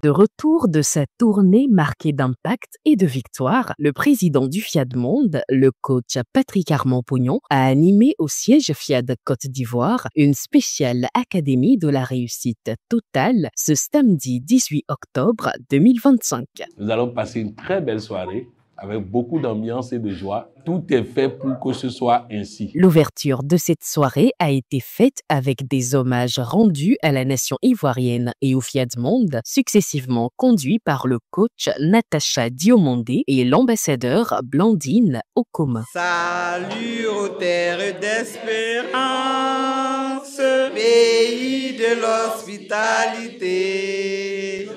De retour de sa tournée marquée d'impact et de victoire, le président du FIAD Monde, le coach Patrick Armand-Pognon, a animé au siège FIAD Côte d'Ivoire une spéciale Académie de la réussite totale ce samedi 18 octobre 2025. Nous allons passer une très belle soirée avec beaucoup d'ambiance et de joie. Tout est fait pour que ce soit ainsi. L'ouverture de cette soirée a été faite avec des hommages rendus à la nation ivoirienne et au FIAD Monde, successivement conduits par le coach Natacha Diomondé et l'ambassadeur Blandine Okoma. Salut aux terres d'espérance, pays de l'hospitalité.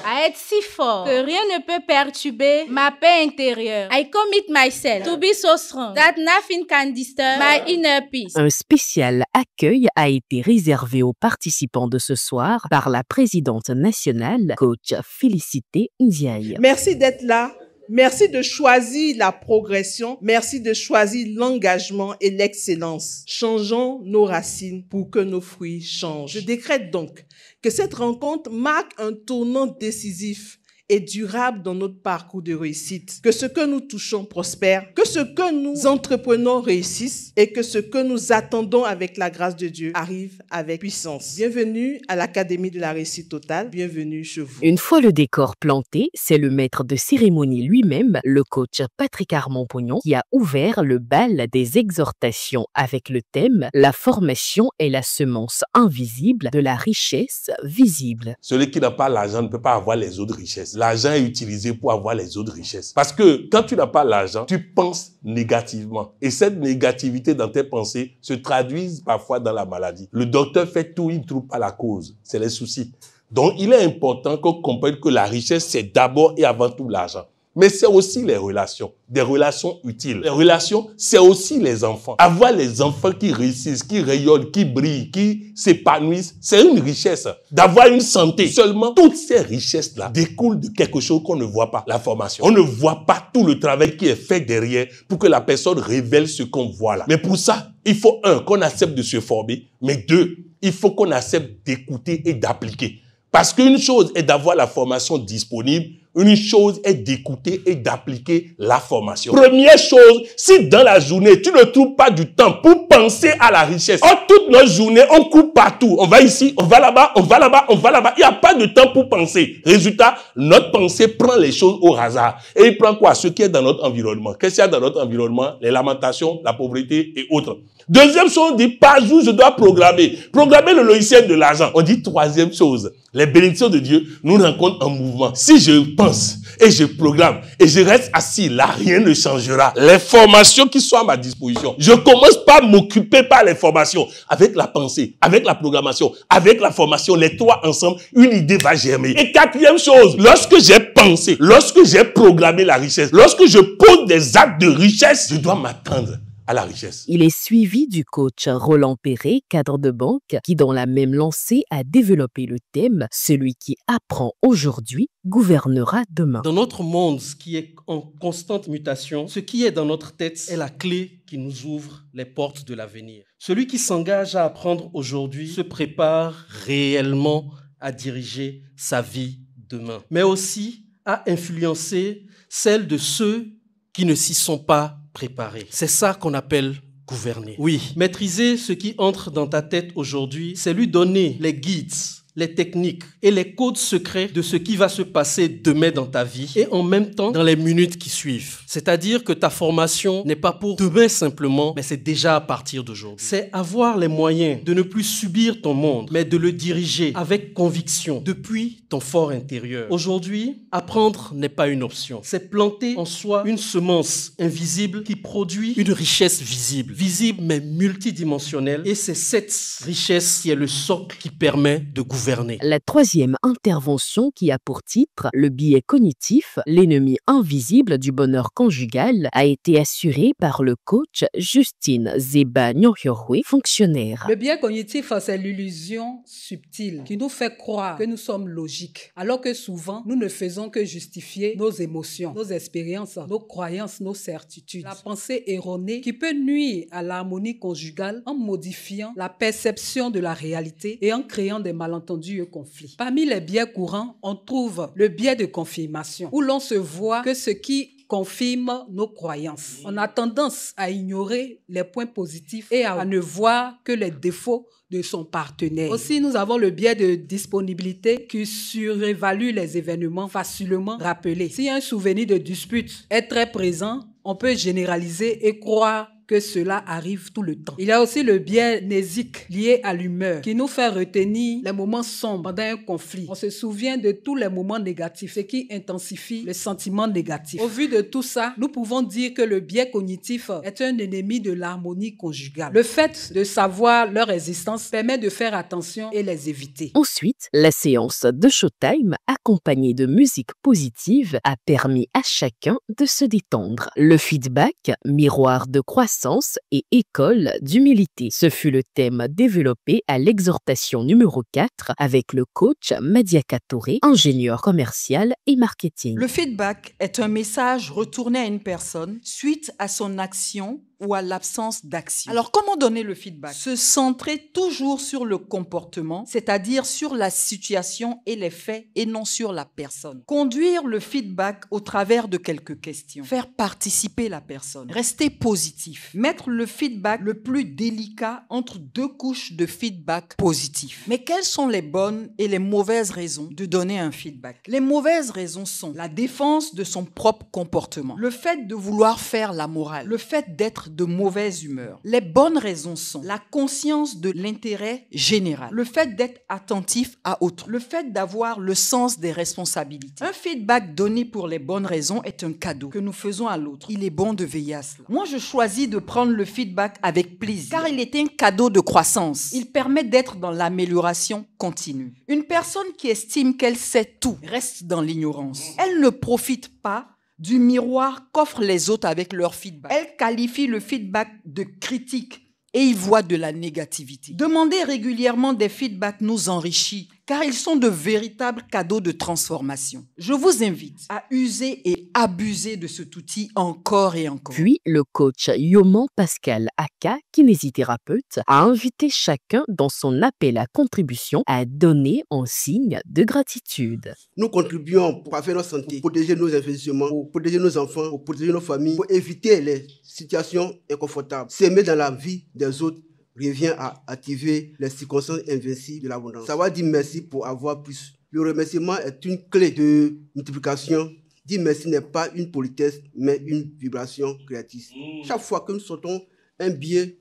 À être si fort que rien ne peut perturber ma paix intérieure. I commit myself to be so strong that nothing can disturb my inner peace. Un spécial accueil a été réservé aux participants de ce soir par la présidente nationale, coach Félicité Ndiaye. Merci d'être là. Merci de choisir la progression. Merci de choisir l'engagement et l'excellence. Changeons nos racines pour que nos fruits changent. Je décrète donc que cette rencontre marque un tournant décisif et durable dans notre parcours de réussite. Que ce que nous touchons prospère, que ce que nous entreprenons réussisse et que ce que nous attendons avec la grâce de Dieu arrive avec puissance. Bienvenue à l'Académie de la réussite totale. Bienvenue chez vous. Une fois le décor planté, c'est le maître de cérémonie lui-même, le coach Patrick Armand-Pognon, qui a ouvert le bal des exhortations avec le thème « La formation est la semence invisible de la richesse visible ». Celui qui n'a pas l'argent ne peut pas avoir les autres richesses. L'argent est utilisé pour avoir les autres richesses. Parce que quand tu n'as pas l'argent, tu penses négativement. Et cette négativité dans tes pensées se traduit parfois dans la maladie. Le docteur fait tout, il ne trouve pas la cause. C'est les soucis. Donc, il est important qu'on comprenne que la richesse, c'est d'abord et avant tout l'argent. Mais c'est aussi les relations, des relations utiles. Les relations, c'est aussi les enfants. Avoir les enfants qui réussissent, qui rayonnent, qui brillent, qui s'épanouissent, c'est une richesse. D'avoir une santé. Seulement, toutes ces richesses-là découlent de quelque chose qu'on ne voit pas, la formation. On ne voit pas tout le travail qui est fait derrière pour que la personne révèle ce qu'on voit là. Mais pour ça, il faut qu'on accepte de se former, mais deux, il faut qu'on accepte d'écouter et d'appliquer. Parce qu'une chose est d'avoir la formation disponible, une chose est d'écouter et d'appliquer la formation. Première chose, si dans la journée, tu ne trouves pas du temps pour penser à la richesse, toute notre journée, on court partout. On va ici, on va là-bas, on va là-bas, on va là-bas. Il n'y a pas de temps pour penser. Résultat, notre pensée prend les choses au hasard. Et il prend quoi? Ce qui est dans notre environnement. Qu'est-ce qu'il y a dans notre environnement? Les lamentations, la pauvreté et autres. Deuxième chose, on dit, par jour, je dois programmer. Programmer le logiciel de l'argent. On dit troisième chose, les bénédictions de Dieu nous rencontrent en mouvement. Si je pense et je programme et je reste assis, là, rien ne changera. Les formations qui sont à ma disposition, je commence par m'occuper par les formations. Avec la pensée, avec la programmation, avec la formation, les trois ensemble, une idée va germer. Et quatrième chose, lorsque j'ai pensé, lorsque j'ai programmé la richesse, lorsque je pose des actes de richesse, je dois m'attendre à la richesse. Il est suivi du coach Roland Perret, cadre de banque, qui dans la même lancée a développé le thème « Celui qui apprend aujourd'hui gouvernera demain ». Dans notre monde qui est en constante mutation, ce qui est dans notre tête est la clé qui nous ouvre les portes de l'avenir. Celui qui s'engage à apprendre aujourd'hui se prépare réellement à diriger sa vie demain, mais aussi à influencer celle de ceux qui ne s'y sont pas préparés. C'est ça qu'on appelle gouverner. Oui, maîtriser ce qui entre dans ta tête aujourd'hui, c'est lui donner les guides, les techniques et les codes secrets de ce qui va se passer demain dans ta vie et en même temps dans les minutes qui suivent. C'est-à-dire que ta formation n'est pas pour demain simplement, mais c'est déjà à partir d'aujourd'hui. C'est avoir les moyens de ne plus subir ton monde, mais de le diriger avec conviction depuis ton fort intérieur. Aujourd'hui, apprendre n'est pas une option. C'est planter en soi une semence invisible qui produit une richesse visible. Visible mais multidimensionnelle. Et c'est cette richesse qui est le socle qui permet de gouverner. gouverner. La troisième intervention qui a pour titre « Le biais cognitif, l'ennemi invisible du bonheur conjugal » a été assurée par le coach Justine Zeba Nyonghyori, fonctionnaire. Le biais cognitif, c'est l'illusion subtile qui nous fait croire que nous sommes logiques, alors que souvent, nous ne faisons que justifier nos émotions, nos expériences, nos croyances, nos certitudes. La pensée erronée qui peut nuire à l'harmonie conjugale en modifiant la perception de la réalité et en créant des malentendus et conflits. Parmi les biais courants, on trouve le biais de confirmation, où l'on se voit que ce qui confirme nos croyances. On a tendance à ignorer les points positifs et à ne voir que les défauts de son partenaire. Aussi, nous avons le biais de disponibilité qui surévalue les événements facilement rappelés. Si un souvenir de dispute est très présent, on peut généraliser et croire que cela arrive tout le temps. Il y a aussi le biais nésique lié à l'humeur qui nous fait retenir les moments sombres pendant un conflit. On se souvient de tous les moments négatifs, ce qui intensifie le sentiment négatif. Au vu de tout ça, nous pouvons dire que le biais cognitif est un ennemi de l'harmonie conjugale. Le fait de savoir leur existence permet de faire attention et les éviter. Ensuite, la séance de Showtime, accompagnée de musique positive, a permis à chacun de se détendre. Le feedback, miroir de croissance et école d'humilité. Ce fut le thème développé à l'exhortation numéro 4 avec le coach Madia Katoré, ingénieur commercial et marketing. Le feedback est un message retourné à une personne suite à son action ou à l'absence d'action. Alors, comment donner le feedback? Se centrer toujours sur le comportement, c'est-à-dire sur la situation et les faits et non sur la personne. Conduire le feedback au travers de quelques questions. Faire participer la personne. Rester positif. Mettre le feedback le plus délicat entre deux couches de feedback positif. Mais quelles sont les bonnes et les mauvaises raisons de donner un feedback? Les mauvaises raisons sont la défense de son propre comportement, le fait de vouloir faire la morale, le fait d'être de mauvaise humeur. Les bonnes raisons sont la conscience de l'intérêt général, le fait d'être attentif à autrui, le fait d'avoir le sens des responsabilités. Un feedback donné pour les bonnes raisons est un cadeau que nous faisons à l'autre. Il est bon de veiller à cela. Moi, je choisis de prendre le feedback avec plaisir, car il est un cadeau de croissance. Il permet d'être dans l'amélioration continue. Une personne qui estime qu'elle sait tout reste dans l'ignorance. Elle ne profite pas du miroir qu'offrent les autres avec leur feedback. Elle qualifie le feedback de critique et y voit de la négativité. Demander régulièrement des feedbacks nous enrichit, car ils sont de véritables cadeaux de transformation. Je vous invite à user et abuser de cet outil encore et encore. Puis, le coach Yoman Pascal Aka, kinésithérapeute, a invité chacun dans son appel à contribution à donner en signe de gratitude. Nous contribuons pour faire notre santé, pour protéger nos investissements, pour protéger nos enfants, pour protéger nos familles, pour éviter les situations inconfortables. S'aimer dans la vie des autres revient à activer les circonstances invincibles de l'abondance. Ça va dire merci pour avoir plus. Le remerciement est une clé de multiplication. Dire merci n'est pas une politesse, mais une vibration créatrice. Chaque fois que nous sortons un billet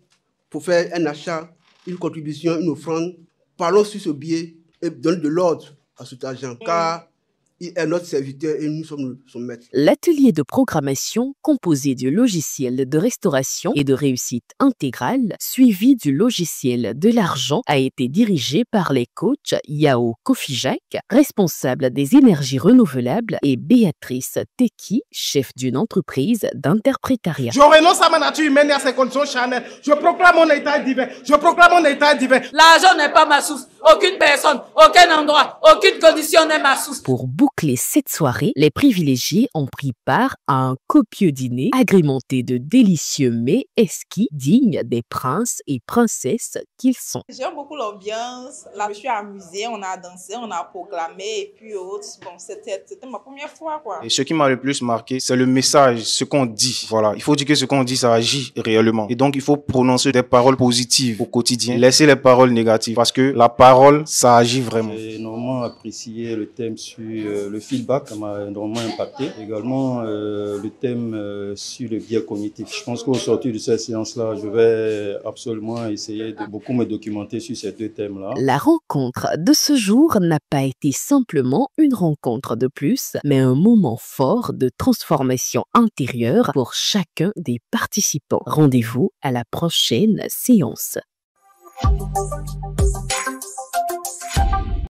pour faire un achat, une contribution, une offrande, parlons sur ce billet et donnons de l'ordre à cet argent. Car il est notre serviteur et nous sommes son maître. L'atelier de programmation, composé du logiciel de restauration et de réussite intégrale, suivi du logiciel de l'argent, a été dirigé par les coachs Yao Kofijak, responsable des énergies renouvelables, et Béatrice Teki, chef d'une entreprise d'interprétariat. Je renonce à ma nature humaine et à ses conditions charnelles. Je proclame mon état divin. Je proclame mon état divin. L'argent n'est pas ma source. Aucune personne, aucun endroit, aucune condition n'est ma source. Pour boucler cette soirée, les privilégiés ont pris part à un copieux dîner agrémenté de délicieux mets esquis dignes des princes et princesses qu'ils sont. J'aime beaucoup l'ambiance. Là, je me suis amusée, on a dansé, on a proclamé et puis autres. Bon, c'était ma première fois, quoi. Et ce qui m'a le plus marqué, c'est le message, ce qu'on dit. Voilà, il faut dire que ce qu'on dit, ça agit réellement. Et donc, il faut prononcer des paroles positives au quotidien. Laisser les paroles négatives parce que la parole, ça agit vraiment. J'ai énormément apprécié le thème sur le feedback, ça m'a énormément impacté. Également, le thème sur le biais cognitif. Je pense qu'au sortir de cette séance-là, je vais absolument essayer de beaucoup me documenter sur ces deux thèmes-là. La rencontre de ce jour n'a pas été simplement une rencontre de plus, mais un moment fort de transformation intérieure pour chacun des participants. Rendez-vous à la prochaine séance.